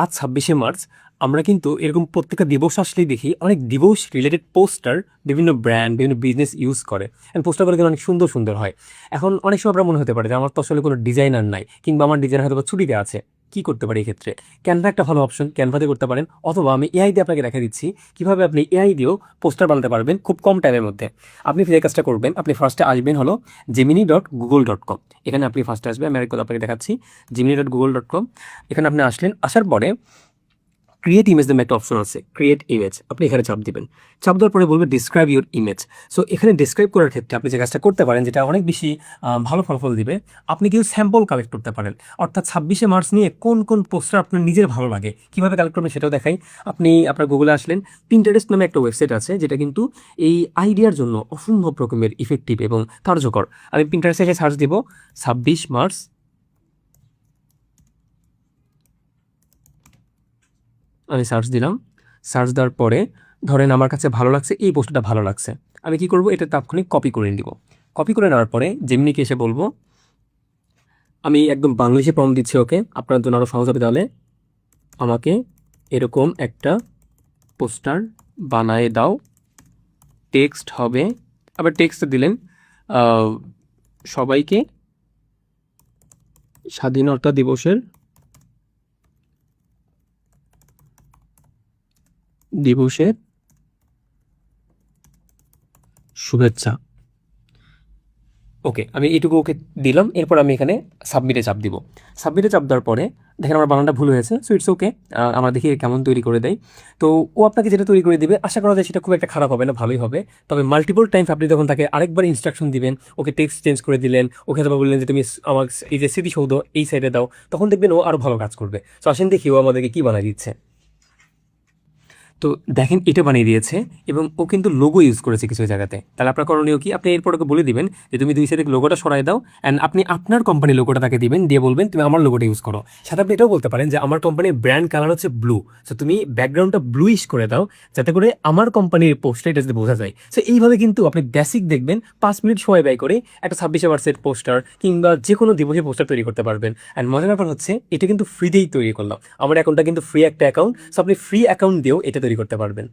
আজ 26শে মার্চ আমরা কিন্তু এরকম প্রত্যেকটা দিবস আসলেই দেখি অনেক দিবস রিলেটেড পোস্টার বিভিন্ন ব্র্যান্ড বিভিন্ন বিজনেস ইউজ করে অ্যান্ড পোস্টারগুলো কিন্তু অনেক সুন্দর সুন্দর হয়। এখন অনেক সময় আপনার মনে হতে পারে যে আমার তো আসলে কোনো ডিজাইনার নাই, কিংবা আমার ডিজাইনার হয়তো বা ছুটিতে আছে। কি করতে পারি এক্ষেত্রে? ক্যানভা একটা ভালো অপশন, ক্যানভাতে করতে পারেন, অথবা আমি এআই দিয়ে আপনাকে দেখা দিচ্ছি কিভাবে আপনি এআই দিয়েও পোস্টার বানাতে পারবেন খুব কম টাইমের মধ্যে। আপনি যে কাজটা করবেন, আপনি ফার্স্টে আসবেন হলো gemini.google.com। এখানে আপনি ফার্স্টে আসবেন, আমি আরেকবার আপনাকে দেখাচ্ছি gemini.google.com। এখানে আপনি আসলেন, আসার পরে ক্রিয়েট ইমেজ নামে একটা অপশন আছে, ক্রিয়েট ইমেজ, আপনি এখানে চাপ দিবেন। চাপ দেওয়ার পরে বলবে ডিসক্রাইব ইউর ইমেজ। সো এখানে ডিসক্রাইব করার ক্ষেত্রে আপনি যে কাজটা করতে পারেন, যেটা অনেক বেশি ভালো ফলাফল দিবে, আপনি কিন্তু স্যাম্পল কালেক্ট করতে পারেন। অর্থাৎ 26শে মার্চ নিয়ে কোন কোন পোস্টার আপনার নিজের ভালো লাগে, কীভাবে কালেক্ট করবেন সেটাও দেখাই। আপনি আপনার গুগলে আসলেন, পিন্টারেস্ট নামে একটা ওয়েবসাইট আছে যেটা কিন্তু এই আইডিয়ার জন্য অসম্ভব রকমের ইফেক্টিভ এবং কার্যকর। আমি পিন্টারেস্টে এসে সার্চ দিব 26 মার্চ। আমি সার্চ দিলাম। সার্চ দেওয়ার পরে ধরেন আমার কাছে ভালো লাগছে, এই পোস্টটা ভালো লাগছে, আমি কি করব, এটা তাৎক্ষণিক কপি করে নিব। কপি করে নেওয়ার পরে জেমিনিকে এসে বলবো, আমি একদম বাংলিশে প্রম্পট দিচ্ছি ওকে, আপনার জন্য আরও সহজ হবে। তাহলে আমাকে এরকম একটা পোস্টার বানায় দাও, টেক্সট হবে, আবার টেক্সট দিলেন সবাইকে স্বাধীনতা দিবসের শুভেচ্ছা। ওকে, আমি এইটুকু ওকে দিলাম। এরপর আমি এখানে সাবমিটে চাপ দিব। সাবমিটে চাপ দেওয়ার পরে দেখেন আমার বানানটা ভুল হয়েছে, সো ইটস ওকে। আমরা দেখি কেমন তৈরি করে দেয়। তো ও আপনাকে যেটা তৈরি করে দিবে, আশা করা যায় সেটা খুব একটা খারাপ হবে না, ভালোই হবে। তবে মাল্টিপল টাইমস আপনি যখন তাকে আরেকবার ইনস্ট্রাকশন দিবেন, ওকে টেক্সট চেঞ্জ করে দিলেন, ওকে হয়তো বললেন যে তুমি আমার এই যে স্মৃতিসৌধ এই সাইডে দাও, তখন দেখবেন ও আরও ভালো কাজ করবে। তো আসেন দেখি ও আমাদেরকে কী বানিয়ে দিচ্ছে। তো দেখেন এটা বানিয়ে দিয়েছে, এবং ও কিন্তু লোগো ইউজ করেছে কিছু জায়গাতে। তাহলে আপনার করণীয় কি, আপনি এরপর ওকে বলে দিবেন যে তুমি 2 সাইডে লোগোটা সরাই দাও, অ্যান্ড আপনি আপনার কোম্পানির লোগোটা তাকে দিবেন, দিয়ে বলবেন তুমি আমার লোগোটা ইউজ করো। সাথে আপনি এটাও বলতে পারেন যে আমার কোম্পানির ব্র্যান্ড কালার হচ্ছে ব্লু, সো তুমি ব্যাকগ্রাউন্ডটা ব্লুইশ করে দাও, যাতে করে আমার কোম্পানির পোস্টটা এটা যাতে বোঝা যায়। সো এইভাবে কিন্তু আপনি বেসিক দেখবেন 5 মিনিট সময় ব্যয় করে একটা 26শে মার্চের পোস্টার কিংবা যে কোনো দিবসের পোস্টার তৈরি করতে পারবেন। অ্যান্ড মজার ব্যাপার হচ্ছে এটা কিন্তু ফ্রিতেই তৈরি করলাম, আমার অ্যাকাউন্টটা কিন্তু ফ্রি একটা অ্যাকাউন্ট, সো আপনি ফ্রি অ্যাকাউন্ট দিয়েও এটা তৈরি করতে পারবেন।